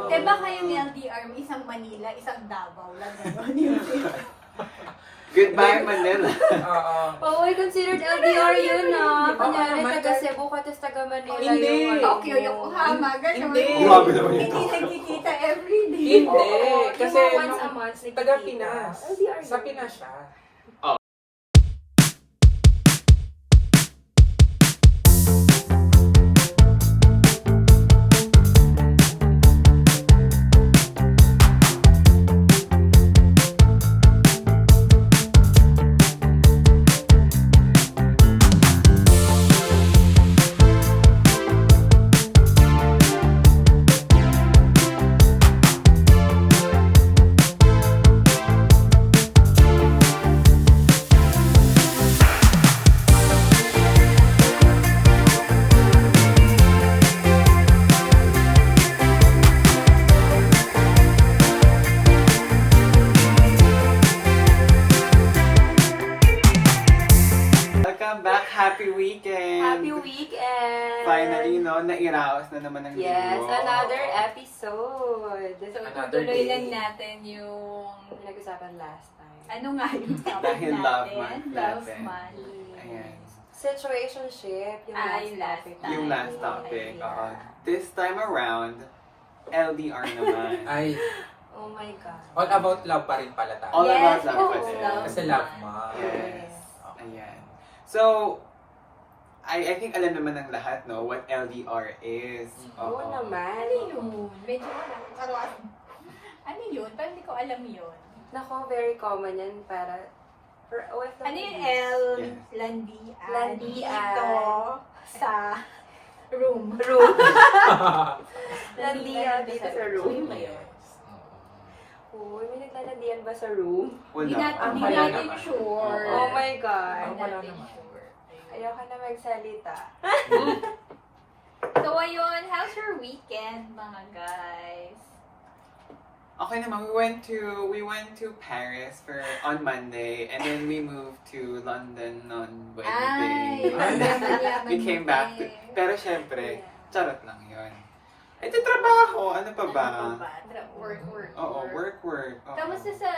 baka yung LDR, isang Manila, isang Davao lang. Gano'n. Goodbye, Manila. Oo, I considered LDR yun Kunyari, taga Cebu ka, tapos taga Manila Hindi. Tokyo, Yokohama, gano'n. Hindi. Grabe naman yun. Hindi nagkikita everyday. Hindi. Oo, Kasi yung once a month, nagkikita. taga Pinas. LDR Sa yun. Pinas siya. Welcome back. Happy weekend. Happy weekend! Finally, no, nairaos na naman ng Yes, linggo. another episode. So, Another tuloy day. lang natin yung... Pinag-usapan last time. Ano nga yung topic Dahil natin? love month Love natin. month. Ayan. Situationship, yung Ah, last yung last topic. time. Yung last topic. Yeah. oo. This time around, LDR naman. Ay, Oh my God. all about love pa rin pala tayo. All about Yes, love oo, pa din. love Kasi love month. Yes. Okay. Ayan. So, I think alam naman ng lahat, no, what LDR is. Oo naman. Ano yun? Medyo alam. Ano yun? Parang hindi ko alam yun. Nako, very common yan para for OFW. Ano yung L? Yes. Landian. Landian. Dito sa room. Room. Landian dito sa room. Yes. Uy, may naglalandian ba sa room? Hindi Wala. natin, hindi wala natin naman. sure. Oh my Ang God. Hindi wala natin naman. sure. Ayoko na magsalita. So, ayun, how's your weekend, mga guys? Okay naman, we went to Paris on Monday, and then we moved to London on Wednesday. yaman-yaman We came mo back to, eh. pero syempre, charot lang yun. Ito trabaho, ano pa ba? Ano ba? Work. Oo, work. Oo. Kamusta sa,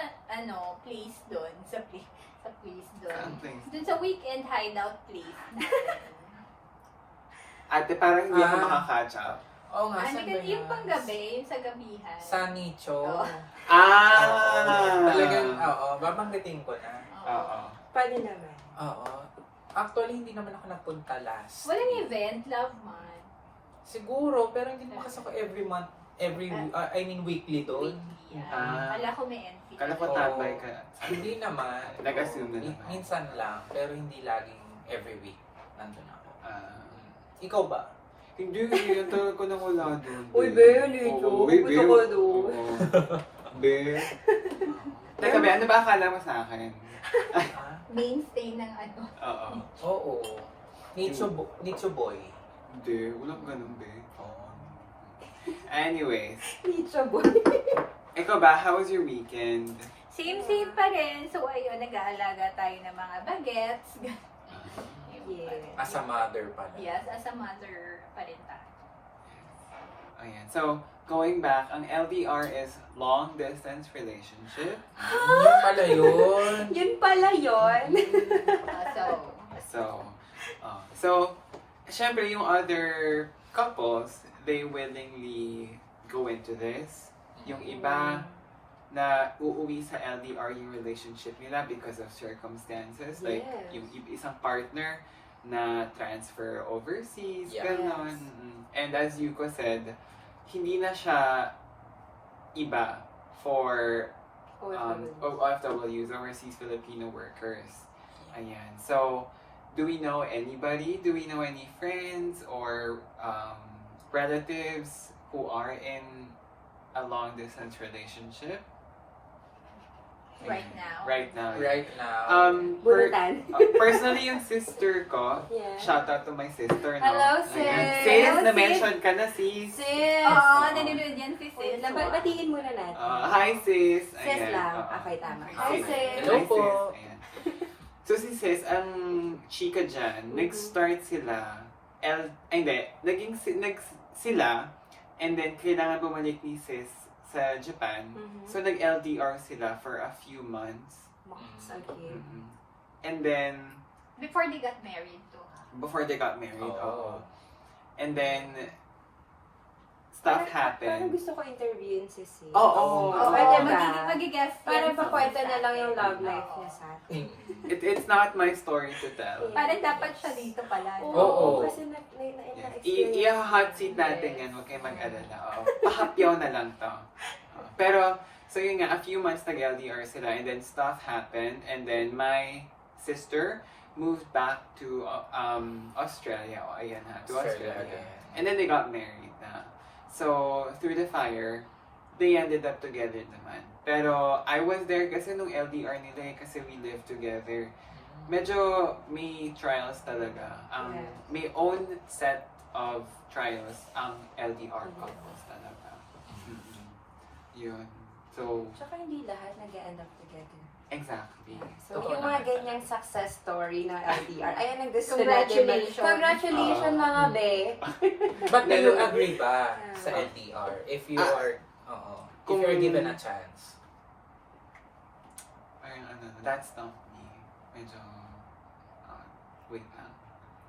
place doon? Sa place Saan doon? place? Doon sa weekend hideout place natin. Ate, parang hindi ako Ah. makaka-catch up. Oo nga, Ano saan ba kasi yung yan? panggabi, yung sa gabihan. Sa Nicho. Oo. Talagang, oo, babanggitin ko na. Oo. Paano naman? Oo. Actually, hindi naman ako napunta last. Walang event, love month. Siguro, pero hindi naman kasi ako every month, weekly doon. Weekly. Ah. Kala ko may NP. Kala ko tambay ka. Hindi naman. Nag-assume na naman. Minsan lang, pero hindi laging every week nandun ako. Ah. Ikaw ba? Hindi, yung talaga ko nang wala doon. Uy, Be, Lito. Oo, Be, Gusto ko doon. Oo. Be. Teka, Be, ano ba akala mo sa akin? Ah? Mainstay ng ano. Oo. Oo. Nicho boy. Hindi, walang ganun, Be. Anyways, Nicho boy. ikaw ba, how was your weekend? Same pa rin. So, ayun, nag-aalaga tayo ng mga bagets. Yes. As a mother pala. Yes, as a mother pa rin tayo. Ayan. So, going back, ang LDR is long distance relationship. Yun pala yun. Yun pala yun. So, syempre yung other couples, they willingly go into this. Yung iba na uuwi sa LDR yung relationship nila because of circumstances. Like, Yes. yung isang partner na transfer overseas, Yes. ganon. And as Yuko said, hindi na siya iba for OFWs, overseas Filipino workers. Ayan. So, do we know anybody? Do we know any friends or relatives who are in a long distance relationship? Right now. Right now. Right now. Bunutan. Personally, yung sister ko, Yeah. shout out to my sister, no? Hello, sis. Ayan. Sis, Hello, na-mention ka na, sis. Sis! Oo, nanonood yan si Sis. Batiin muna natin. Hi, sis. Sis Ayan, lang. oo. Okay, tama. Hi, Hi, sis. Hello Hi, po. sis. Ayan. So, si sis, ang chika dyan, Mhm. nag-start sila, sila, And then, kailangan bumalik ni sis sa Japan. So, nag-LDR sila for a few months. Okay. And then, Before they got married too. before they got married, Oo. And then, stuff Parang happened. gusto ko interviewin si Sis. Oo. Pwede ba? Mag-guess Parang yan pakwento sa na lang yung atin. love life Oo. niya sa atin. It's not my story to tell. Parang dapat siya dito pala. Oo. Kasi Yes. na-experience. I-hot seat natin yan, huwag kayong mag-alala. Oo. Pahapyaw na lang to. Pero, so yun nga, a few months nag-LDR sila and then stuff happened and then my sister moved back to Australia. O, ayan ha, to Australia. again. And then they got married na. So, through the fire, they ended up together naman. Pero, I was there kasi nung LDR nila kasi we lived together. Medyo may trials talaga. Yes. May own set of trials ang LDR couples talaga. Yun. So, Tsaka hindi lahat nag-end up together. exactly. So, Totoo yung mga naman. ganyang success story ng LDR, ayan ang gusto Congratulations. natin. Congratulations, mga be. But do you agree ba Yeah. sa LDR? If you Ah. are, if Kung- you're given a chance. Parang that's not me. Medyo, wait lang.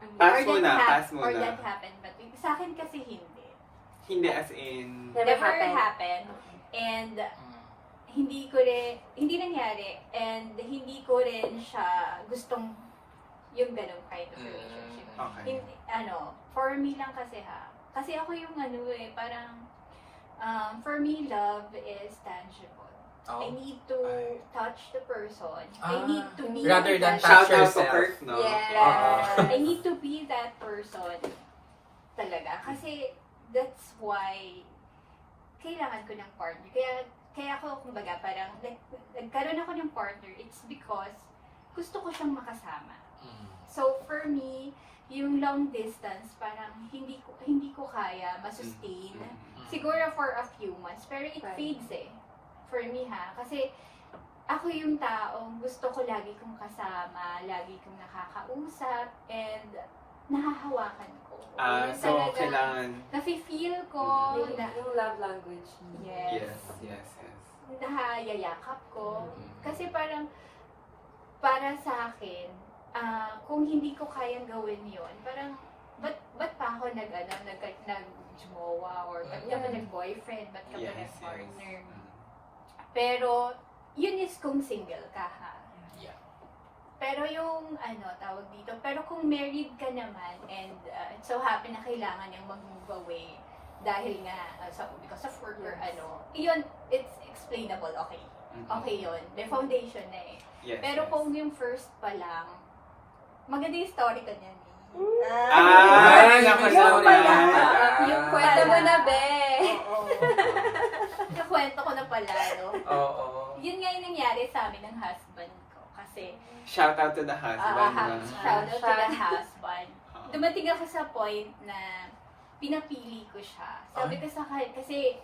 Or Pass that muna, hap- pass Or muna. that happened. But sa akin kasi hindi. Hindi as in, Never Never happened. happened. And hindi nangyari. And hindi ko rin siya gustong yung ganong kind of relationship. okay. Hindi, for me lang kasi kasi ako yung parang, for me, love is tangible. I Oh. need to Ay. touch the person. Ah. I need to be Rather than that touch Shout out to yourself. Kirk, no? Yes. I need to be that person talaga. Kasi that's why kailangan ko ng partner. Kaya ako, kumbaga, parang nagkaroon ako ng partner, it's because gusto ko siyang makasama. So, for me, yung long distance, parang hindi ko kaya masustain. Siguro for a few months, pero it Right. fades for me kasi ako yung taong gusto ko lagi kong kasama, lagi kong nakakausap, and nahahawakan ko. Yun So, talaga, kailangan, nafe-feel ko, Yung, yung love language niya. yes. nahayayakap ko. Mhm. Kasi parang, para sa akin, kung hindi ko kayang gawin yon, parang, ba't pa ako nag-jowa, or ba't ka ba Yeah. nag-boyfriend, ba't ka ba Yes. nag-partner? Pero, yun is kung single ka Yeah. Pero yung, tawag dito, pero kung married ka naman, and it so happen na kailangan niyang mag-move away, dahil nga, because of work or Yes. yun, it's explainable, okay. Okay yun, may foundation na eh. Yes, Pero yes. kung yung first pa lang, maganda yung story ka niyan eh. Ay, naku, may yung story pala. na. Yung kwento mo na, be. Oo. Nakwento ko na pala, no? Oo. Yun nga yung nangyari sa amin ng husband ko. Kasi, Shout out to the husband. shout out to the Shout. husband. Dumating ako sa point na pinapili ko siya. Sabi ko sa kanya, kasi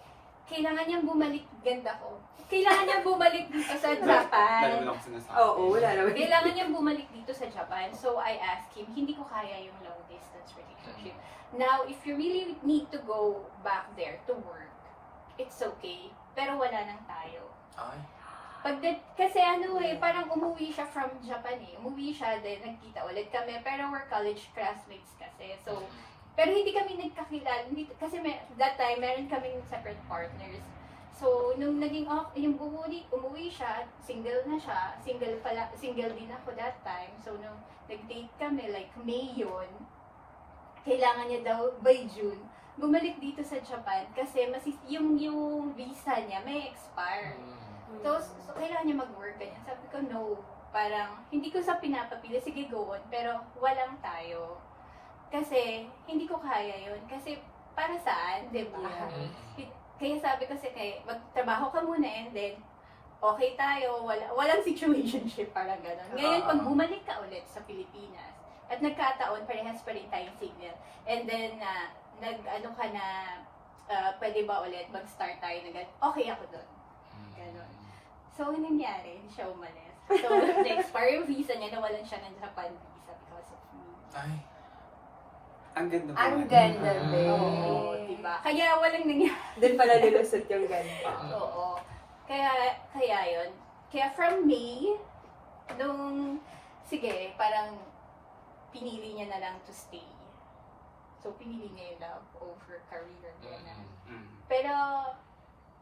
kailangan niyang bumalik, ganda ko. Kailangan niyang bumalik dito sa Dalawa Japan. lang ako sinasabi. Oo, wala naman. Kailangan niyang bumalik dito sa Japan. So I asked him, hindi ko kaya yung long distance relationship. Now, if you really need to go back there to work, it's okay. Pero wala nang tayo. Ay. Kasi parang umuwi siya from Japan eh. Umuwi siya, then nagkita ulit kami. Pero we're college classmates kasi. So, pero hindi kami nagkakilala. Kasi that time, meron kaming separate partners. So, nung naging yung umuwi siya, single na siya. Single din ako that time. So, nung nag-date kami, like May yun, kailangan niya daw by June, bumalik dito sa Japan kasi yung visa niya may expire. So, kailangan niya mag-work ganyan. Sabi ko, no. Parang, hindi ko sa pinapapili. Sige, go on. Pero, walang tayo. Kasi, hindi ko kaya yun. Kasi, para saan? Diba? Yeah. Kaya sabi ko magtrabaho ka muna and then, okay tayo. Walang situationship, parang gano'n. Ngayon, pag bumalik ka ulit sa Pilipinas, at nagkataon, parehas pa rin tayong signal. And then, pwede ba ulit mag-start tayo na gano'n? Okay ako doon. Ganon. So, ang nangyari, hindi siya umalis. So, na-expire yung visa niya, nawalan siya ng Japan visa because of me. Ay. Ang ganda mo. Ang ganda, Ah. be. Oo, diba? Kaya walang nangyari. Doon pala nilusot yung ganda. Oo. Kaya yun. Kaya from May, sige, parang pinili niya na lang to stay. So, pinili niya yung love over career. Gano'n. Mm. Pero,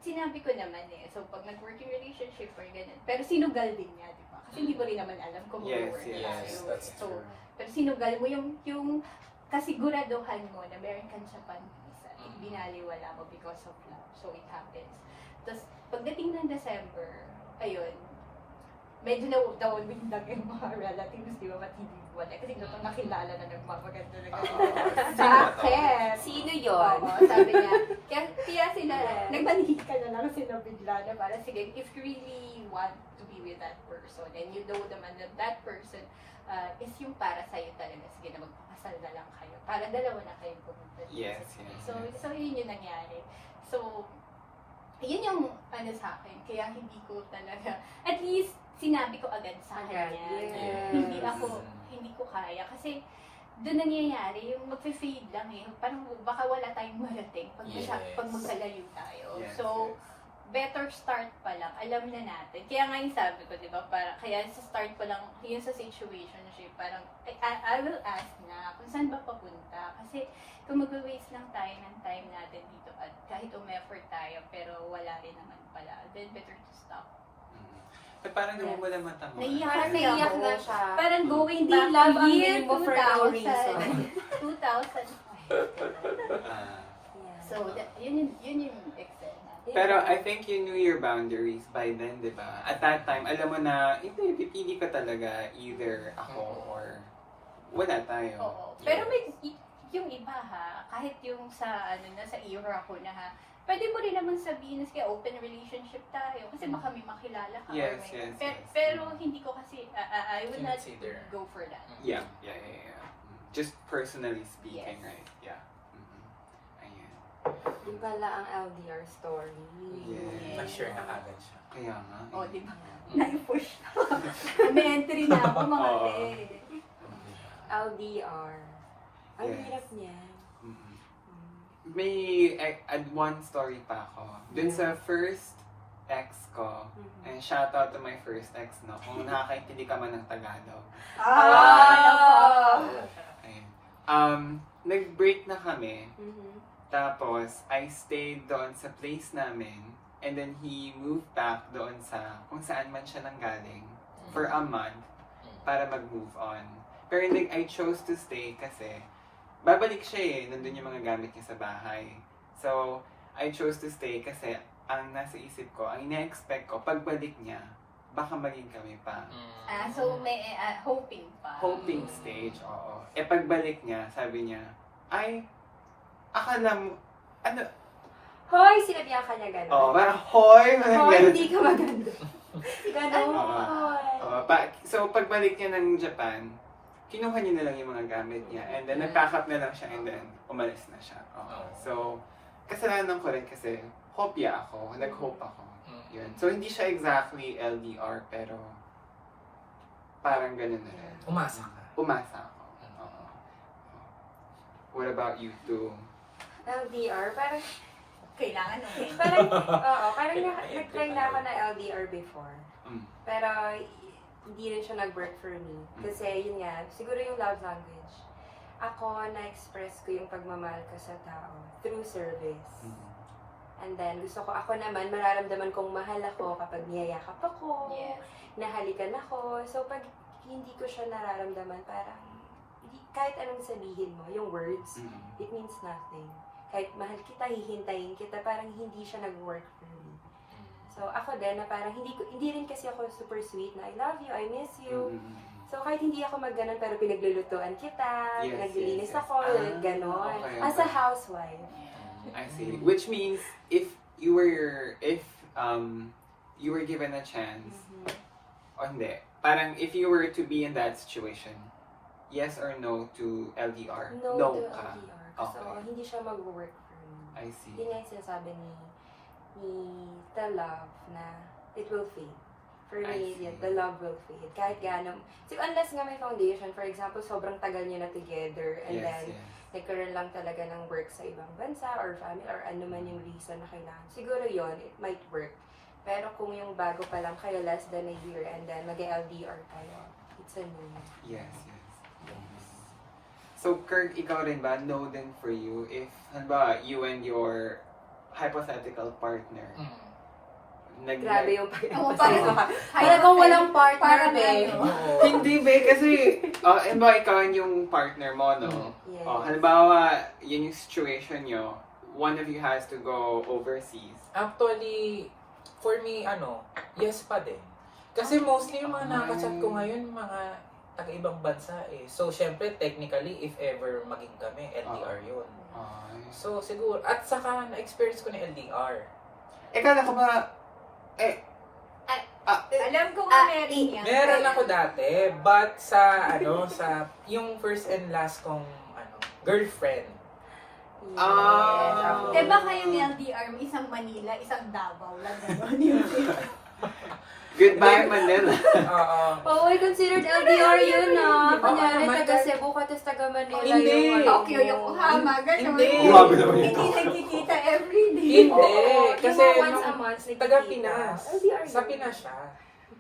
sinabi ko naman So, pag nag-working relationship or gano'n. Pero sinugal din niya, di ba? Kasi hindi mo rin naman alam kung Yes, mag-work yes, tayo. that's So, true. pero sinugal mo yung kasiguraduhan mo na meron kang Japanese at binaliwala mo because of love. So, it happens. Tapos, pagdating ng December, ayun, medyo nawawindang yung mga relatives, di ba? Ba't hindi wala? Kasi ito nakilala na nagmamaganda na sa akin. Sino yon? Oo, sabi niya. Kaya sila, nagmanhika na lang sila bigla na para, sige, if you really want to be with that person and you know naman that that person is yung para sa'yo talaga, sige na magpakasal na lang kayo. Para dalawa na kayong pumunta. Yes, yes. So yun yung nangyari. So, yun yung sa akin. Kaya hindi ko talaga, at least, sinabi ko agad sa Agad, kanya. yes. Hindi ko kaya. Kasi, doon nangyayari, yung mag-fade lang Parang baka wala tayong marating pag, Yes. pag magkalayo tayo. Yes, So, better start pa lang. Alam na natin. Kaya nga yung sabi ko, di ba? Kaya sa start pa lang, yun sa situationship, parang, I will ask na kung saan ba papunta. Kasi, kung mag-waste lang tayo ng time natin dito at kahit effort tayo, pero wala rin naman pala, then better to stop. At parang namumula mata mo. Naiyak Parang kasi naiyak ako. na siya. Parang going Hindi back love to ang year name mo for no 2000. reason. 2005. Ah. So, yun yung eksena. Pero I think you knew your boundaries by then, di ba? At that time, alam mo na, hindi, pipili ko talaga either ako or wala tayo. Oo. Pero yung iba kahit yung sa sa era ko na pwede mo rin naman sabihin na sige, open relationship tayo. Kasi baka may makilala ka. Yes, or may- yes, Pero, yes. pero hindi ko kasi, I would not Consider. go for that. Yeah. Just personally speaking, Yes. right? Yeah. Ayan. Yung pala ang LDR story. Yes. Nag-share na agad siya. Kaya nga. O, di ba? Na-push na. May entry na ako, mga Oo. LDR. Ang Yes. hirap niya. Mm. May add one story pa ako. Dun sa first ex ko, and shout out to my first ex, no? Kung nakakaintindi ka man ng Tagalog. Ayun. Nag-break na kami. Tapos, I stayed doon sa place namin. And then, he moved back doon sa kung saan man siya nanggaling for a month para mag-move on. Pero I chose to stay kasi babalik siya nandun yung mga gamit niya sa bahay. So, I chose to stay kasi ang nasa isip ko, ang ina-expect ko, pagbalik niya, baka maging kami pa. So may hoping pa. Hoping stage, oo. Pagbalik niya, sabi niya, ay, akala mo, ano, Hoy, sinabihan ka niya gano'n. parang, hoy, Hoy, ganun. hindi ka maganda. Gano'n. Oo. Hoy. So, pagbalik niya ng Japan, kinuha niya na lang yung mga gamit niya, and then nag-pack up na lang siya, and then umalis na siya. Oo. So, kasalanan ko rin kasi, hopya ako, nag-hope ako. Yun. So, hindi siya exactly LDR, pero parang ganun na rin. Umasa ka. Umasa ako. Oo. What about you two? LDR, parang, Kailangan parang nag-try na ako na LDR before. Mm. Pero, hindi rin siya nag-work for me. Kasi, yun nga, siguro yung love language. Ako, na-express ko yung pagmamahal ko sa tao through service. And then, gusto ko, ako naman, mararamdaman kong mahal ako kapag niyayakap ako, Yes. nahalikan ako. So, pag hindi ko siya nararamdaman, parang, kahit anong sabihin mo, yung words, it means nothing. Kahit mahal kita, hihintayin kita, parang hindi siya nag-work for me. So, ako din, na parang hindi rin kasi ako super sweet na I love you, I miss you. So, kahit hindi ako magganon, pero pinaglulutuan kita, Yes, pinaglilinis yes, yes. ako, ganon. Okay, As a okay. housewife. I see. Which means if you were given a chance, o hindi, parang if you were to be in that situation, yes or no to LDR? No to ka. LDR. So, Okay. hindi siya mag-work for me. I see. Yun nga yung sinasabi ni The Love na it will fade. For I me, see. the love will fade. Kahit gaano. So, unless nga may foundation, for example, sobrang tagal niyo na together, and then, Yes. nagkaroon lang talaga ng work sa ibang bansa or family or ano man yung reason na kailangan. Siguro yon it might work. Pero kung yung bago pa lang kayo, less than a year, and then mag-LDR kayo, it's a no. Yes, yes. So, Kirk, ikaw rin ba? No din for you if, halimbawa, you and your hypothetical partner, Grabe yung Oo, pag-iwalay. parang- Para kung walang partner, Parang be. ano. Oo. Hindi ba? Kasi, halimbawa, ikaw yung partner mo, no? Yes. Halimbawa, yun yung situation nyo, one of you has to go overseas. Actually, for me, yes pa din. Kasi mostly yung mga Ay. nakaka-chat ko ngayon, mga taga-ibang bansa eh. So, syempre, technically, if ever maging kami, LDR yun. Ay. So, siguro, at saka, na-experience ko na LDR. Kala ko ba, Alam ko nga meron yan. Meron ako dati, but sa, yung first and last kong, girlfriend. Yes. Ah. Eh baka yung LDR, may isang Manila, isang Davao lang gano'n yun. goodbye Manila. Oo. Oo, I considered LDR yun ah. Kunyari, naman taga yan. Cebu ka, tapos taga Manila Hindi. yung Tokyo, Yokohama, gano'n. Hindi. Grabe naman yun. Hindi nagkikita everyday. Hindi. Oo, Kasi yung once nung a month, nagkikita. taga Pinas. LDR Sa yun. Pinas siya.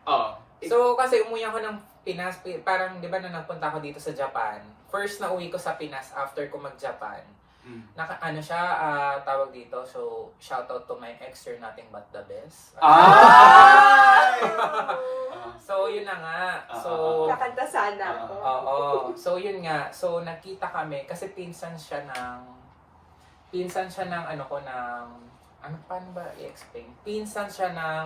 Oh. So, kasi umuwi ako ng Pinas, parang, di ba, nung nagpunta ako dito sa Japan, first na uwi ko sa Pinas after ko mag-Japan, tawag dito, so, shoutout to my ex, you're nothing but the best. Ay! So, yun na nga. So, Kakanta sana ako. oo. So, yun nga. So, nakita kami, kasi pinsan siya ng, paano ba i-explain? Pinsan siya ng,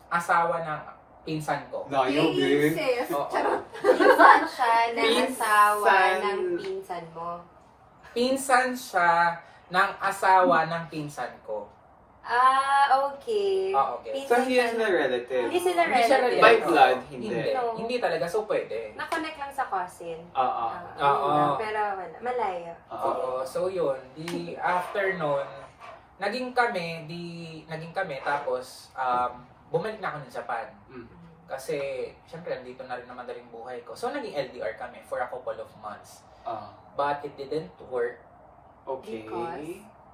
asawa ng pinsan ko. Layo, din. Princess. Oo. Charot. Pinsan siya ng Pinsan. asawa ng pinsan mo. Pinsan siya ng asawa ng pinsan ko. Ah, okay. Ah, okay. So, Pinsan he is siya- a relative. Hindi sila Hindi siya relative. By relative. blood, Hindi. hindi. No. Hindi talaga. So, pwede. Na-connect lang sa cousin. Oo. Oo. Pero wala. Malayo. Oo. So, yun. After nun, naging kami, tapos, bumalik na ako ng Japan. Kasi, syempre, nandito na rin naman daling buhay ko. So, naging LDR kami for a couple of months. But it didn't work Okay.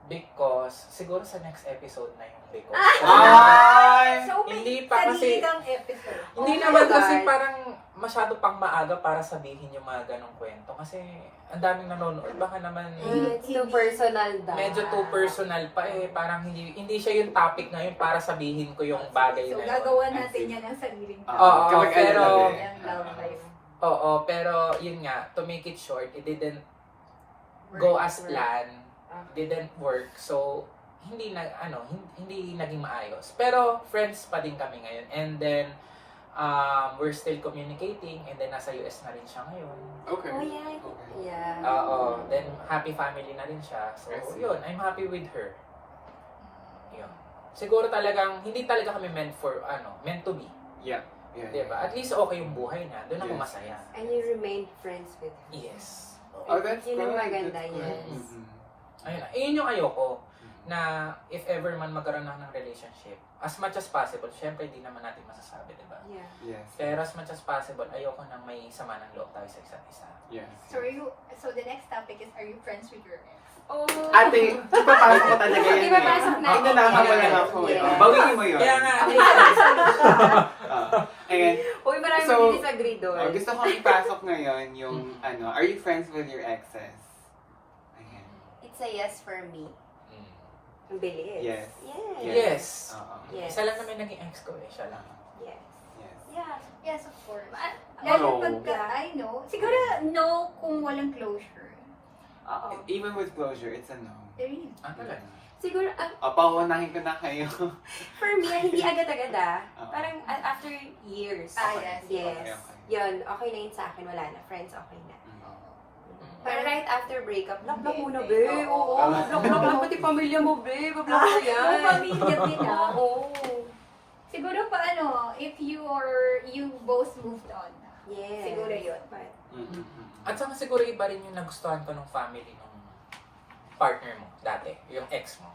because, siguro sa next episode na yung because. Ay! So, may Hindi pa kasi- sarili kang episode. Hindi Oh my naman kasi God. parang masyado pang maaga para sabihin yung mga ganong kwento. Kasi ang daming nanonood. Baka naman It's too personal daw. medyo too personal pa eh. Parang hindi siya yung topic ngayon para sabihin ko yung bagay So, na yun. gagawa natin yan ng sariling Oo, Kapag pero- Yung love life. Oo, pero yun nga, to make it short, it didn't go as planned. Didn't work. So, hindi naging maayos. Pero friends pa din kami ngayon. And then we're still communicating, and then nasa US na rin siya ngayon. Okay. Oh, yeah. Okay. Yeah. Oo, then happy family na rin siya. So, I see. yun, I'm happy with her. Yun. Siguro talagang, hindi talaga kami meant to be. Yeah. Yeah. Diba? At least okay yung buhay niya. Doon ako Yes. masaya. And you remained friends with her. Yes. Oh, that's Yun ang good. maganda, That's good. yes. Mhm. Ayun, ayun yung ayoko. Na if ever man magkaroon na ng relationship, as much as possible, syempre hindi naman natin masasabi, diba? Yeah. Yes. Pero as much as possible, ayoko nang may sama ng loob tayo sa isa't isa. Yes. So the next topic is, are you friends with your ex? Oh. Ate, ipapasok ko talaga yan. Ipapasok na. Ay, nalaman mo lang ako. Yes. Bawiin mo yun. Kaya nga, Ayan. Uy, marami So, disagree doon. Gusto kong ipasok ngayon yung, are you friends with your exes? Ayan. It's a yes for me. Ang bilis. Yes. Yes. Yes. Oo. Yes. Isa lang naman naging ex ko eh, siya lang. Yes. Yes. Yeah. Yes, of course. No. Lalo pagka, I know, siguro no kung walang closure. Oo. Even with closure, it's a no. Really? Talaga? Siguro, Paunahin ko na kayo. for me, hindi agad-agad Oo. Parang after years. Yes. Yes. Okay, okay. Yun, okay na yun sa akin. Wala na. Friends, okay na. Parang- Pero right after breakup, block muna, Hindi. be. Oo, block mo pati pamilya mo, be. Block mo yan. Yung pamilya din ah. Oo. Siguro if you both moved on. Yes. Siguro yun. But, At saka siguro iba rin yung nagustuhan ko ng family ng partner mo dati, yung ex mo.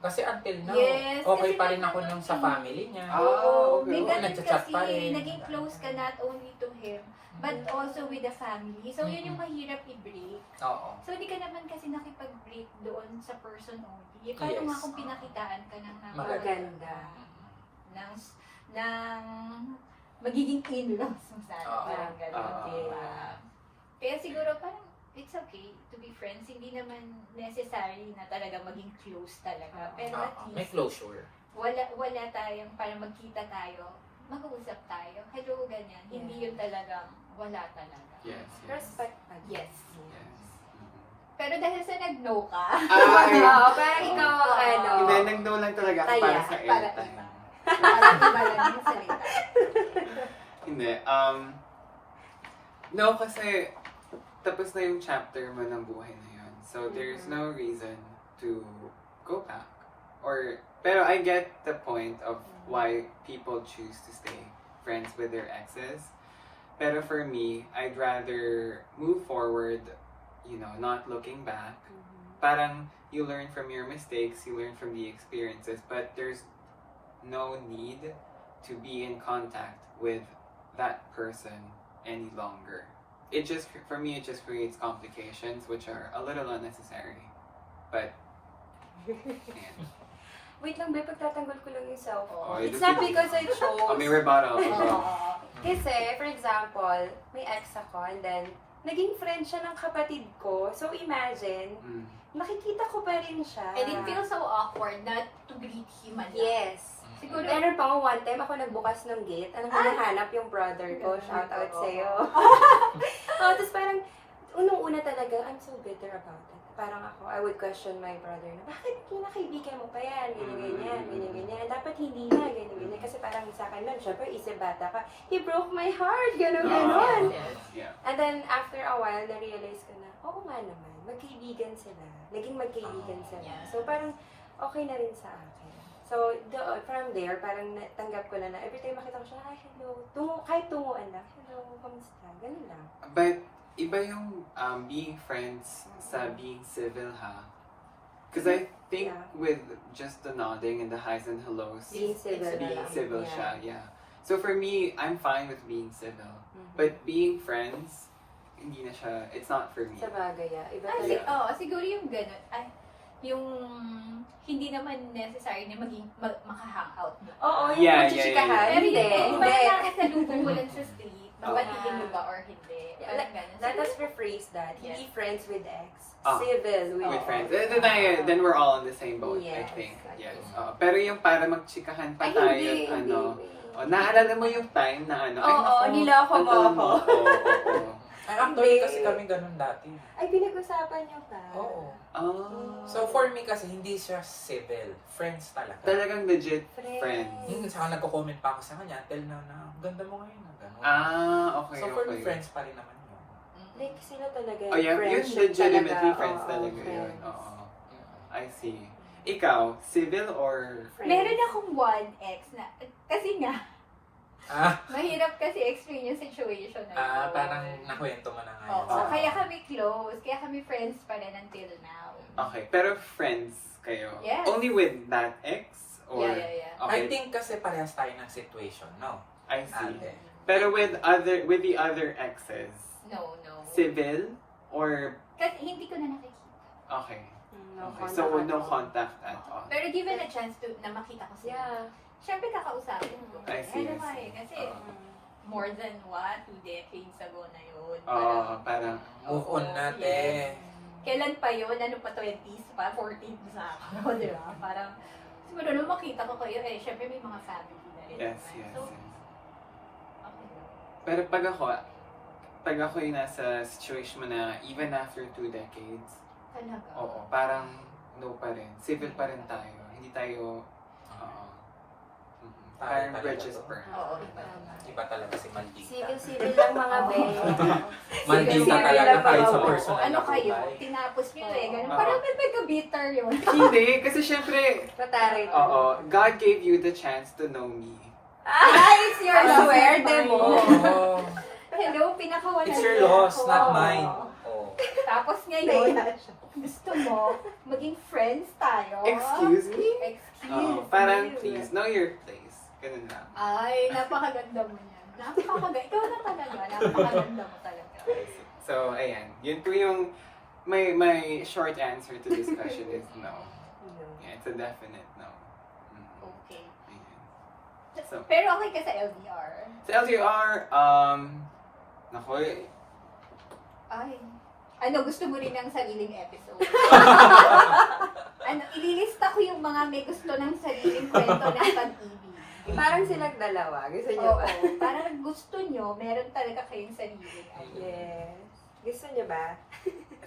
Kasi until now, Yes, okay kasi pa rin may ako nung sa ganun family niya. Ah, okay. May Oo, ganun nagchat-chat kasi, pa rin. naging close ka not only to him, but also with the family. So, yun yung mahirap i-break. Oo. So, hindi ka naman kasi nakipag-break doon sa person only. Paano Yes. nga kung pinakitaan ka ng Maganda. ng magiging in-laws mo sana. Oo. Parang gano'n. Oo. Diba? Kaya siguro parang it's okay to be friends. Hindi naman necessary na talaga maging close talaga. Pero at Oo. May least, closure. wala tayong para magkita tayo, mag-uusap tayo. Hello, ganyan. Hindi yun talagang wala talaga. Yes. Respect pa. Yes. Yes. Pero dahil sa nag-no ka, Ay, Oo, parang ikaw, Oo. ano. hindi, nag-no lang talaga ako para Kaya, sa para airtime. iba. parang iba lang yung salita. Hindi, no, kasi tapos na yung chapter mo ng buhay na yun. So, there's no reason to go back. Pero I get the point of why people choose to stay friends with their exes. Pero for me, I'd rather move forward, not looking back. Parang you learn from your mistakes, you learn from the experiences, but there's no need to be in contact with that person any longer. For me, it just creates complications which are a little unnecessary. But, yeah. Wait lang, be, pagtatanggol ko lang yung Oh, cellphone. It's ito not si- because I chose. Oh, may rebuttal. Oo. Kasi, for example, may ex ako and then, naging friend siya ng kapatid ko. So, imagine, Mm. nakikita ko pa rin siya. And it feels so awkward not to greet him man lang. Yes. Siguro, Meron pa nga one time, ako nagbukas ng gate. Anong hinahanap yung brother ko? Shout out Oo. sa'yo. Tapos parang, unang-una talaga, I'm so bitter about it. Parang ako, I would question my brother na, bakit kinakaibigan mo pa yan? Ganyan. Dapat hindi na, ganyan. Kasi parang sa akin nun, syempre, isip bata ka, he broke my heart, ganon. Yes. Yeah. And then, after a while, na-realize ko na, oo nga naman, magkaibigan sila. Naging magkaibigan sila. Yeah. So, parang, okay na rin sa akin. So, from there, parang natanggap ko na every time makita ko siya, hi, hello. Kahit tunguan lang, hello, kamusta? Ganun lang. But, iba yung being friends sa being civil, ha? Because I think Yeah. with just the nodding and the highs and hellos, Being civil na being lang. civil Yeah. siya, yeah. So for me, I'm fine with being civil. Mhm. But being friends, hindi na siya, it's not for me. Sa bagay, iba Kasi, talaga. siguro yung gano'n, yung hindi naman necessary na maging maka-hangout mo. Oo, yung Yeah, magchichikahan. Pero Hindi, yung hindi. parang nakasalubong mo lang sa street, mabatiin mo ba or hindi. Yeah, Parang gano'n. Let us rephrase that. Yes. Hindi friends with ex. Ah. Civil with With Oo. friends. Then we're all on the same boat, I Yes, think. exactly. Yes. Pero yung para magchikahan pa Ay, tayo, hindi, at ano, hindi. naalala mo yung time na ano, Oo, naku, niloko mo totoo ako. Oo. Ay, actually, Hindi. kasi kami ganun dati. Ay, pinag-usapan niyo pa. Oo. Oh. So, for me kasi, hindi siya civil. Friends talaga. Talagang legit Friends. friends. Saka nagko-comment pa ako sa kanya, tell na, ganda mo ngayon. Ganun. Okay, So, for me, okay. friends pa rin naman yun. Like, sila talaga. Oh, yeah, yun friendship legitimately talaga. friends Oo, talaga yun. friends. Oo. I see. Ikaw, civil or... Friends. Meron akong one ex na, kasi nga, Ah, mahirap kasi explain yung situation na yun. parang nakwento mo na nga Oo, yun sa- kaya kami close, kaya kami friends pa rin until now. Okay, pero friends kayo? Yes. Only with that ex? Or... Yeah. Okay, I think kasi parehas tayo ng situation, no? I see. Ate. Pero with the other exes, No. civil or... Kasi hindi ko na nakikita. Okay. No Okay, contact so at no all. contact at all. Pero given a chance to na makita ko sila, Yeah. syempre kakausapin ko. I see, Hello, I see. kasi Oo. more than 2 decades ago na yun. Parang... Move on natin. Kailan pa yun? Ano pa 20s pa? 40s na ako, di ba? Parang, siguro nung makita ko kayo, syempre may mga family na rin. Yes, naman. yes, So, yes. okay. Pero pag ako yung nasa situation mo na even after 2 decades, Talaga. oo, parang no pa rin. Civil pa rin tayo. Hindi tayo... Oo. Parang Talaga bridges to. burn. Oo, iba. Iba talaga si Maldita. Civil lang mga be. Maldita Civil talaga lang kahit mga sa bo. personal Ano na kayo? buhay. Tinapos nyo ganun. Oo. Parang may bitter yun. Hindi, kasi syempre, Pataray ko. oo, God gave you the chance to know me. It's your I swear, demo. Oo. Hello, pinakawalan It's your niya loss, ako. not mine. Oh. Tapos ngayon, Naiya siya. gusto mo maging friends tayo. Excuse me? Excuse Parang me. please, know your place. Ganun lang. Ay, napakaganda mo yan. Napakaganda. Ikaw na talaga. Napakaganda mo talaga. So, ayan. Yun po yung, my short answer to this question is no. No. Yeah, it's a definite no. Okay. Ayan. So, Pero okay ka sa LDR. sa LDR, nako Ay. Ano, gusto mo rin ng sariling episode? Ililista ko yung mga may gusto ng sariling kwento ng pag-ibig. Parang silang dalawa. Gusto niyo Oo, ba? parang gusto nyo, meron talaga kayong sariling idea. Yes. Gusto niyo ba?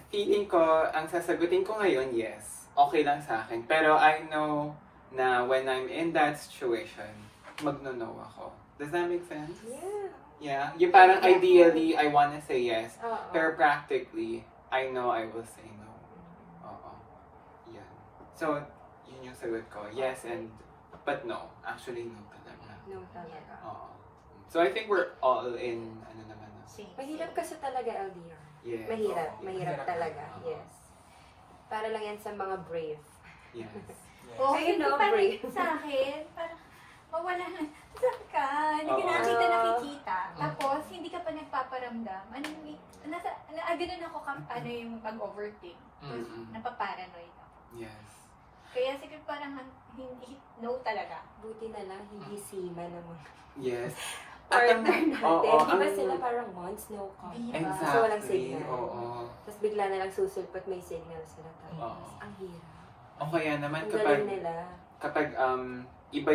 feeling ko, ang sasagutin ko ngayon, yes. Okay lang sa akin. Pero I know na when I'm in that situation, magno-no ako. Does that make sense? Yeah. Yeah? Yung parang ideally, I wanna say yes. Oo. Pero practically, I know I will say no. Oo. Yan. So, yun yung sagot ko. Yes and, but no. Actually, no talaga. No talaga. Oo. So, I think we're all in, ano naman. Same. Mahirap kasi talaga LDR. Yes. Mahirap. Oo. Mahirap talaga. Oo. Yes. Para lang yan sa mga brave. Yes. Oh, Ayun, hindi no, parang brave. sa akin, parang mawala na. Saan ka? Hindi ka Oo. nakikita. Tapos, hindi ka pa nagpaparamdam. Ano yung, ganun ako ano yung mag-overthink. Tapos, Mm-mm. napaparanoid ako. Yes. Kaya siguro parang hindi, no talaga. Buti na lang, hindi sima naman. Yes. Partner ang- natin. oo, Di ba ang- sila parang months, no call? Diba? Exactly. So, walang signal. Oo. Tapos bigla na lang susulpot, may signal sila. Tapos, Oo. ang hirap. O kaya naman Ang kapag galing nila. kapag iba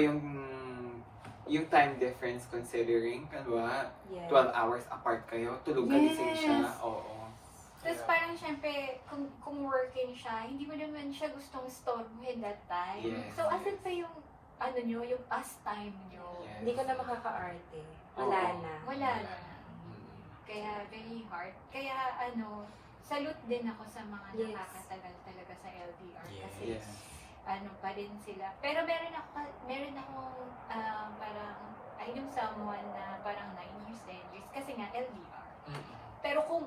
yung time difference considering, kalwa, Yes. 12 hours apart kayo, tulog gising siya. Yes. Oo. Tapos parang syempre, kung working siya, hindi mo naman siya gustong storbuhin that time. Yes. So, asan pa yung, ano nyo, yung pastime nyo? Yes. Hindi ko na makaka-arte. Wala Oo. na. Wala na. Mm. Kaya very hard. Kaya salute din ako sa mga Yes. nakakatagal talaga sa LDR. Kasi Yes. ano pa rin sila. Pero meron akong parang, I know someone na parang 9 years, 10 years. Kasi nga LDR. Mm-mm. Pero kung,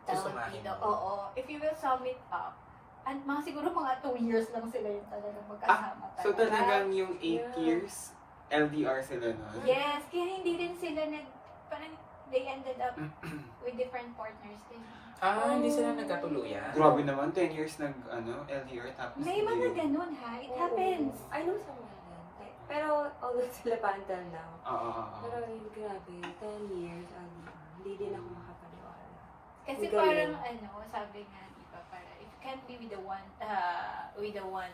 tawag Susumahin dito, mo. oo, if you will sum it up, mga siguro mga 2 years lang sila yung talagang magkasama talaga. So talagang yung 8 Yeah. years, LDR sila nun? Yes, kaya hindi rin sila parang they ended up with different partners din. Hindi sila nagkatuluyan. Grabe naman, 10 years LDR tapos May mga hindi- ganun ha, it Oo. happens. I know someone din. Pero, although sila pa until now. Oo. Pero, grabe, 10 years, hindi din ako makapaniwala. Kasi Ang galing. parang sabi nga, di ba, parang if you can't be with the one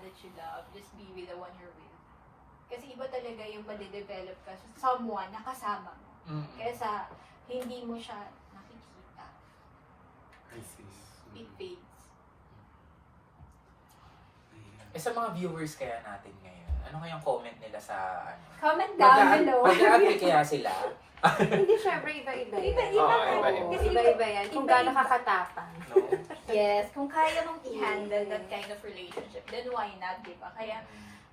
that you love, just be with the one you're with. Kasi iba talaga yung madidevelop ka sa someone na kasama mo. Mm-mm. Kesa hindi mo siya nakikita. I see. It fades. Ayan. Sa mga viewers kaya natin ngayon, ano kayang comment nila sa ano? Comment down below. Mag-agree kaya sila? Hindi, syempre, iba-iba yan. Iba-iba Oo, nga. iba-iba. Kasi Iba-iba yan. Kung iba-iba. gaano kakatapang. No? Yes, kung kaya mong i-handle that kind of relationship, then why not, di ba? Kaya,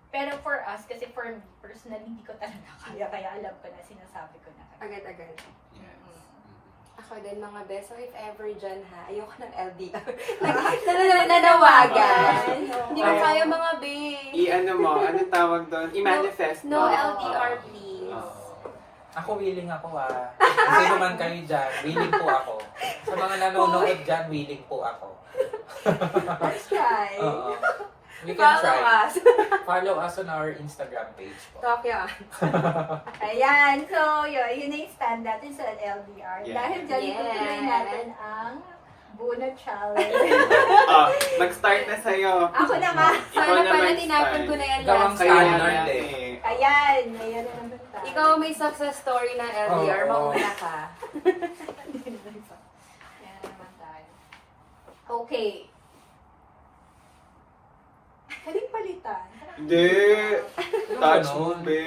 pero for us, kasi for me, personally, hindi ko talaga kaya alam ko na, sinasabi ko na. Agad-agad. Yes. Ako din, mga best. So, if ever dyan ha, ayoko ng LDR. Nanawagan. Nanawagan. Hindi ko Ay. kaya mga babe. I-ano mo, ano tawag doon? I-manifest No mo. LDR, Oo. please. Oo. Ako willing ako Kung sino man kayo dyan, willing po ako. Sa mga nanonood dyan, willing po ako. Let's try. Oo. We can Follow try. us. Follow us on our Instagram page po. Tokyo. Ayan, so yun na yung stand natin sa LDR. Yeah. Dahil dyan, Yes. itutuloy natin ang Bunot Challenge. Mag-start na sa'yo. Ako na nga. Ikaw Sana pala naman, tinapon Stan. ko na yan Gawang last Kaya time. standard nga eh. Ayan, ayan na naman tayo. Ikaw may success story ng LDR, Oo. mauna ka. Ayan na naman tayo. Okay. Kaling palitan. Hindi. Touch mo, Ganun. be.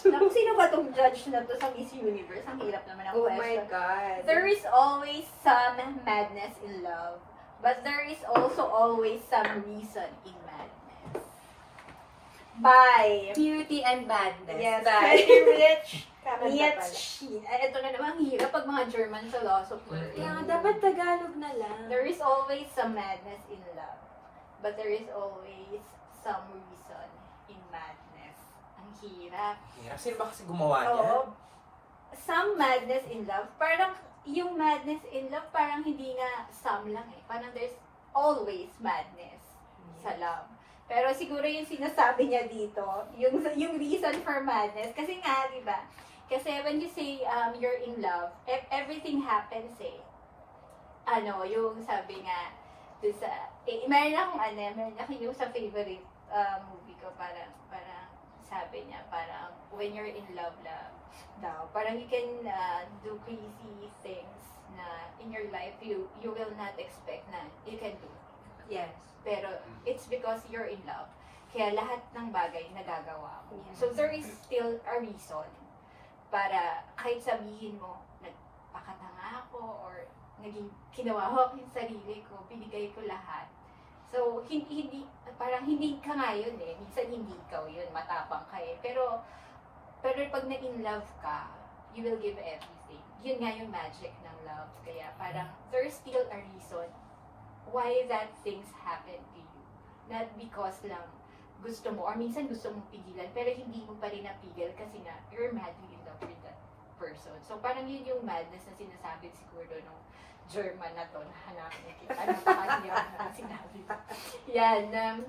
Naku, sino ba tong judge na to sa Miss Universe? Ang hirap naman ang Oh my question. God. There is always some madness in love, but there is also always some reason in madness. Bye! Beauty and badness. Yes, Bye. pretty rich. Nietzsche. Nietzsche. Ay, ito na naman, ang hirap pag mga German philosopher. Kaya nga, dapat Tagalog na lang. There is always some madness in love. But there is always some reason in madness. Ang hirap. Hirap. Sino ba kasi gumawa niya? Oo. Some madness in love. Parang, yung madness in love, parang hindi nga some lang eh. Parang there's always madness sa love. Pero siguro yung sinasabi niya dito, yung reason for madness, kasi nga, di ba? Kasi when you say you're in love, everything happens eh. Yung sabi nga, dun sa, meron akong yung sa favorite movie ko, parang sabi niya, parang when you're in love daw, parang you can do crazy things na in your life you will not expect na you can do. Yes. Pero it's because you're in love. Kaya lahat ng bagay nagagawa mo. Yeah. So there is still a reason para kahit sabihin mo, nagpakatanga ako or kinawawak yung sarili ko, binigay ko lahat. So parang hindi ka nga yun eh. Minsan hindi ikaw yun, matapang ka eh. Pero pag na-in love ka, you will give everything. Yun nga yung magic ng love. Kaya parang there's still a reason why that things happen to you. Not because lang gusto mo, or minsan gusto mong pigilan, pero hindi mo pa rin napigil kasi nga, you're madly in love with that person. So parang yun yung madness na sinasabi siguro nung German na to, na hanapin kita. Napakahirap na sinabi. Yan,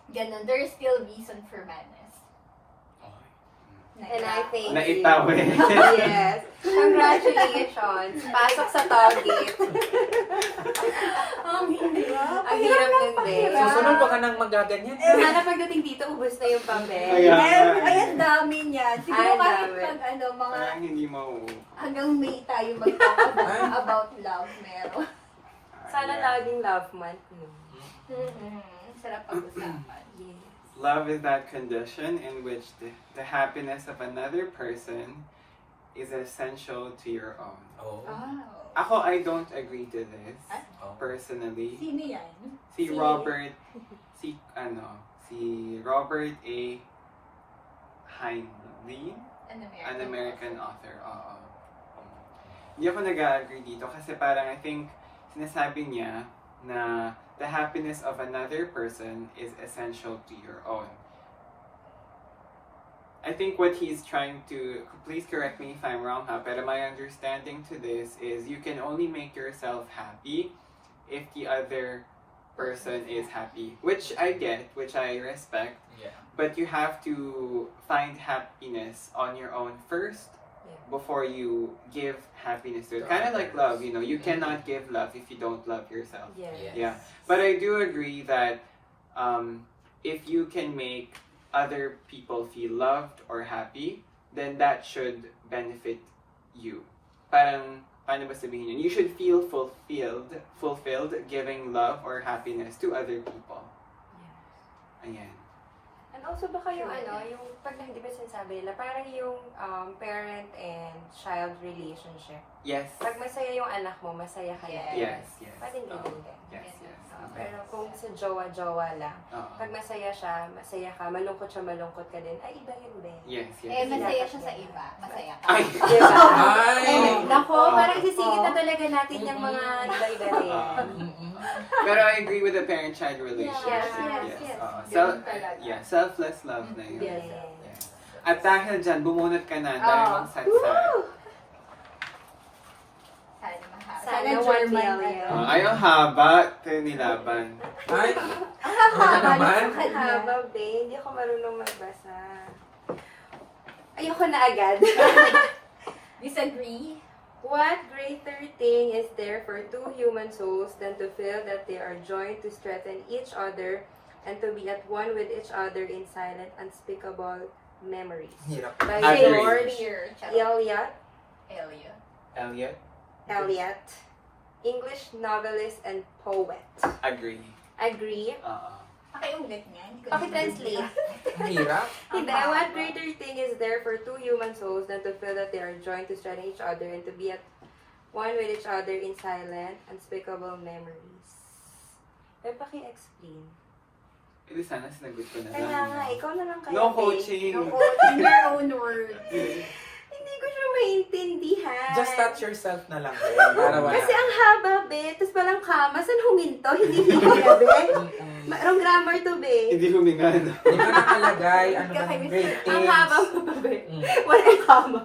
ganun. There's still reason for madness. And I think Naitawin. Yes. Congratulations. Pasok sa target. Ang hirap. Ang hirap nun din. Susunod pa ka nang magaganyan. Sana pagdating dito, ubos na yung papel. Kaya- Ay, ang dami niya. Siguro Ay, kahit dami. pag mga Parang hindi mo... hanggang May tayo mag-talk about love meron. Sana laging love month. No? Sarap pag-usapan. Yes. Love is that condition in which the happiness of another person is essential to your own. Oh. Ako, I don't agree to this, Oh. personally. Sino yan? Si Robert A. Heinlein, an American author. Oo. Hindi ako nag-agree dito kasi parang I think sinasabi niya na the happiness of another person is essential to your own. I think what he's trying to, please correct me if I'm wrong pero my understanding to this is you can only make yourself happy if the other person is happy. Which I get, which I respect, Yeah. but you have to find happiness on your own first before you give happiness to it. Kind of like love, you cannot give love if you don't love yourself. Yes. Yeah. But I do agree that if you can make other people feel loved or happy, then that should benefit you. Parang, paano ba sabihin yun? You should feel fulfilled giving love or happiness to other people. Ayan. And also baka yung yung pag hindi ba sinasabi nila, parang yung parent and child relationship. Yes. Pag masaya yung anak mo, masaya ka din. Yes. Parang ganun din. Yes. Pero kung sa jowa-jowa lang, Oo. pag masaya siya, masaya ka, malungkot siya, malungkot ka din, ay iba yun din. Yes. Masaya siya sa iba. Masaya ka. Ay! Diba? Ay! Nako, parang isisingit na talaga natin yung mga iba-iba rin. Pero I agree with the parent-child relationship. Yes. Oo. Ganun talaga. Selfless love na yun. Yes. Yes. At dahil dyan, bumunot ka na. Dahil mong satsat. Sana German 1 million. Ay, ang haba. Tayo nilaban. Ay! Haba naman? sa kanya. Haba, babe. Hindi ako marunong magbasa. Ayoko na agad. Disagree? What greater thing is there for two human souls than to feel that they are joined to strengthen each other and to be at one with each other in silent, unspeakable memories? Hirap. By Agree. George Eliot. Eliot, English novelist and poet. Agree. Agree? Oo. Pakiulit nga. Hindi ko Pakitranslate. Ang hirap. Hindi, what greater thing is there for two human souls than to feel that they are joined to strengthen each other and to be at one with each other in silent, unspeakable memories? Paki-explain. Edi sana sinagot ko na Kaya lang. nga, ikaw na lang kaya. No babe. coaching. Yung in your own words. Hindi ko siya maintindihan. Just touch yourself na lang, be. Para wala. Kasi ang haba, be. Tapos palang kama. Saan huminto? Hindi kaya, be. Mm-mm. Marong grammar to, be. Hindi huminga, no? Hindi ka nakalagay. Ano ba Kakainis. ng great Ang things? haba mo, be. Mm. Walang kama.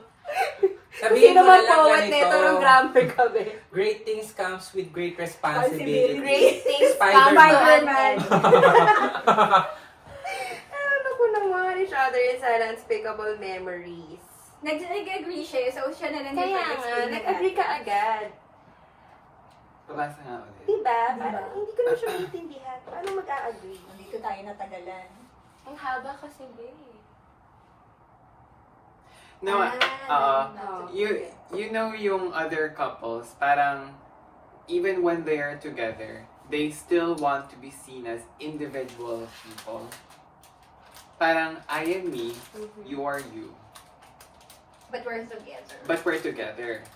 Sabihin Sino mo na man lang poet ganito. nito ng grammar ka, be? Great things comes with great responsibility. Great things Spider-Man. Ano ko naman, each other is an unspeakable memories. Nag-agree siya, so siya na lang Kaya yung nga, pag-explain nag-agree ka agad. Pabasa nga ulit. Diba? Diba? Parang hindi ko na siya maintindihan. Paano mag-a-agree? Dito tayo natagalan. Ang haba kasi, be. No, no. you know yung other couples, parang even when they are together, they still want to be seen as individual people. Parang I am me, you are you. But we're together. But we're together.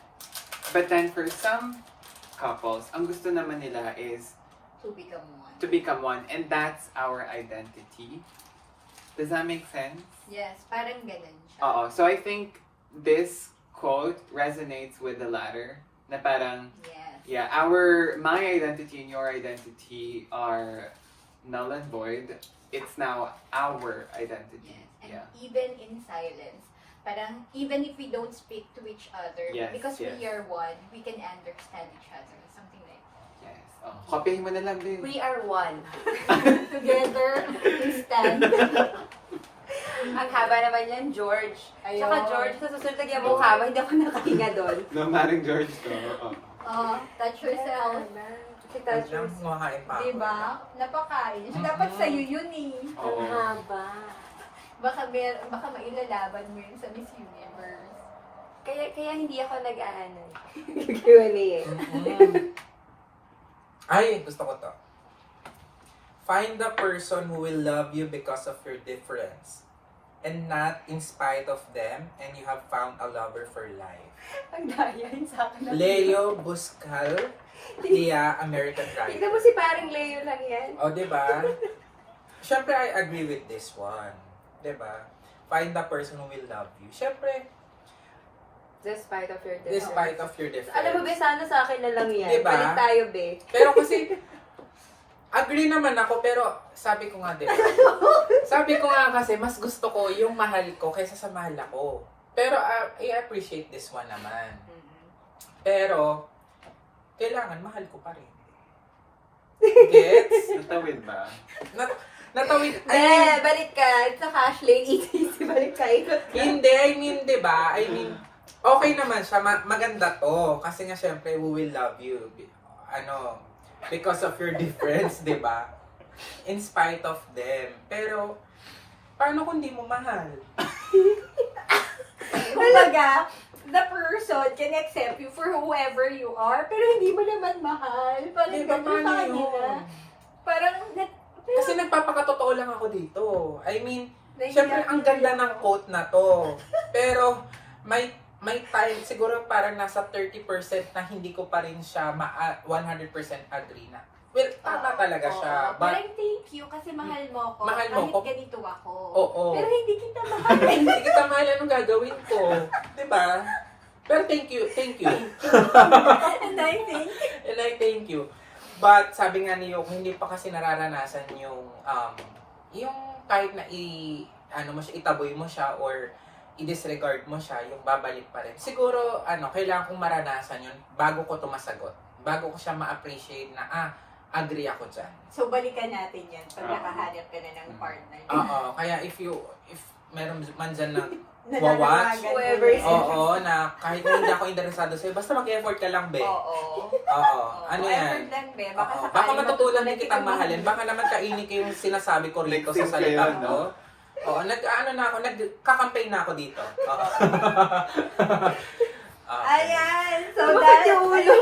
But then for some couples, ang gusto naman nila is To become one. to become one, and that's our identity. Does that make sense? Yes, parang ganun siya. So I think this quote resonates with the latter. Na parang, Yes. yeah, my identity and your identity are null and void. It's now our identity. Yes. And Yeah. even in silence, parang even if we don't speak to each other, Yes, because yes. we are one, we can understand each other. Something like Yes. Oh, kopyahin mo na lang, babe. We are one. together, we stand. Ang haba naman yan, George. Ayun. Tsaka George, sa susunod lagyan mo kama, hindi ako nakahinga doon. No, Maring George to. Touch yourself. Si touch Ang yourself. kumakain pa ako. Diba? Napakain. So, dapat sa'yo yun eh. Ang Oo. haba. Baka mailalaban mo yun sa Miss Universe. Kaya hindi ako nag-ano. Q&A eh. Mm-mm. Ay, gusto ko to. Find the person who will love you because of your difference and not in spite of them, and you have found a lover for life. Ang daya yun sa akin. Leo Buscal, Tia, American Tignan Writer. mo si parang Leo lang yan. O, diba? Siyempre, I agree with this one. Diba? Find the person who will love you. Siyempre, Despite of your difference. despite of your difference. Alam mo, be, sana sa akin na lang yan. Diba? Balik tayo, be. Pero kasi, agree naman ako, pero sabi ko nga, diba? Sabi ko nga kasi, mas gusto ko yung mahal ko kaysa sa mahal ako. Pero I appreciate this one naman. Pero, kailangan mahal ko pa rin. Gets? Natawid ba? Natawid. Balik ka. Sa cash lane, easy. Balik ka. Ikot ka. Hindi, I mean, diba? I mean, okay naman siya. Maganda to. Kasi nga, syempre, we will love you. Because of your difference, diba? In spite of them. Pero, paano kung di mo mahal? Kumbaga, the person can accept you for whoever you are, pero hindi mo naman mahal. Parang Diba, ganun sa paano kanila. yun? Parang, Kasi nagpapakatotoo lang ako dito. I mean, Nahiya syempre, ang ko ganda yun. ng quote na to. Pero, may time, siguro parang nasa 30% na hindi ko pa rin siya 100% agree na. Well, tama talaga siya. Oo. But, Parang thank you kasi mahal mo ko. Mahal mo kahit ko. ganito ako. oo. Pero hindi kita mahal. Hindi kita mahal, anong gagawin ko? Diba? Pero thank you. And I think, And I thank you. But, sabi nga niyo, kung hindi pa kasi nararanasan yung kahit na itaboy mo siya or i-disregard mo siya, yung babalik pa rin. Siguro, kailangan kong maranasan yun bago ko tumasagot. Bago ko siya ma-appreciate na, agree ako dyan. so balikan natin yan pag nakahanap ka na ng partner. Oo, kaya if meron man dyan na Nananawagan mo Whoever na. is- oo, na kahit na hindi ako interesado sa'yo, basta mag-effort ka lang, be. Oo. Oo, ano yan? Effort lang, be. Baka Oo. sakali Baka matutunan din matutunan kitang mahalin. Baka naman kainin ko yung sinasabi ko rito sa Nag-think salita kayo, ko. Oo, nagka-campaign na ako dito. Oo. Ayan! So, Bakit yung ulo?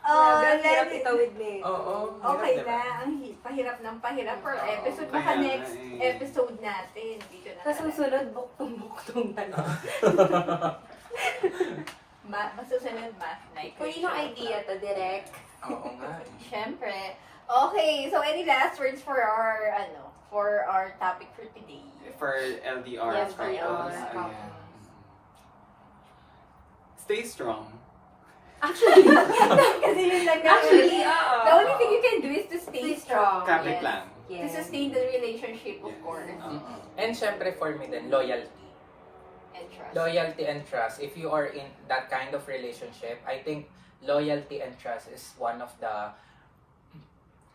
Oh, Ang hirap let itawid na eh. Oo. Okay hirap, diba? na. Ang pahirap ng pahirap per Oo. episode. Baka Kaya next nga eh. episode natin. Dito na Sa talaga. susunod, buktong-buktong na lang. Masusunod math night. Kunin yung idea to, direct. Oo nga. Siyempre, Okay, so any last words for our topic for today? For LDR Yes, couples. LDR ayan. couples. Stay strong. Actually, kasi yun lang Actually, the only thing you can do is to stay strong. Kapit Yes. lang. To sustain the relationship, of Yes. course. And syempre for me din, loyalty. And trust. Loyalty and trust. If you are in that kind of relationship, I think loyalty and trust is one of the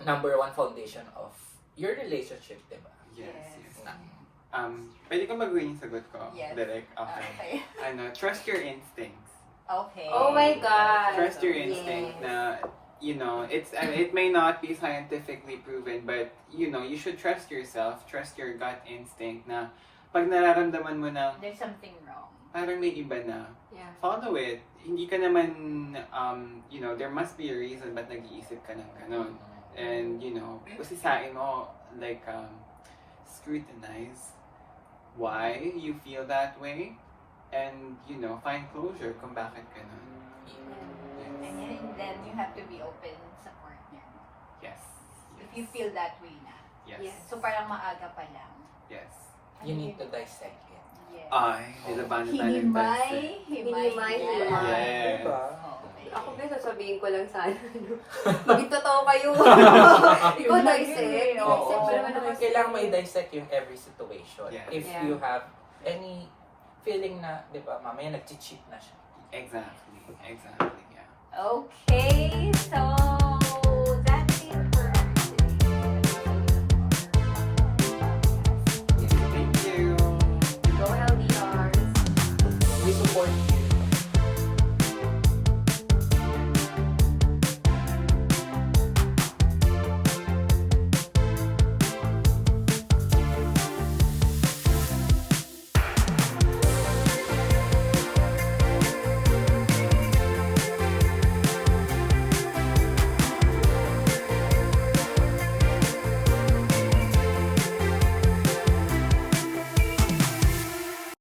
number one foundation of your relationship, diba? Yes, yes. Yes. Pwede ko mag-win yung sagot ko? Yes. Direct? Okay. Okay. Trust your instincts. Okay. Oh my God. Trust your instinct na, it may not be scientifically proven, but, you should trust yourself, trust your gut instinct na pag nararamdaman mo na There's something wrong. parang may iba na, Yeah. follow it. Hindi ka naman, there must be a reason ba't nag-iisip ka ng ganun. And, usisain mo, like, scrutinize why you feel that way. And, find closure kung bakit ganun. And then you have to be open sa partner. Yes. If you feel that way na. Yes. Yes. So parang maaga pa lang. Yes. You need to dissect it. Yes. Ay, nilaban na tayo ng Hinimay. Hinimay. Yes. Diba? Okay. Ako ba, sasabihin ko lang sana, maging totoo kayo. Ikaw dissect. Oo. Dissect mo naman ako. Kailangan may dissect yung every situation. Yeah. If Yeah. you have any feeling na, di ba, mamaya nag-cheat na siya. Exactly. Yeah. Okay.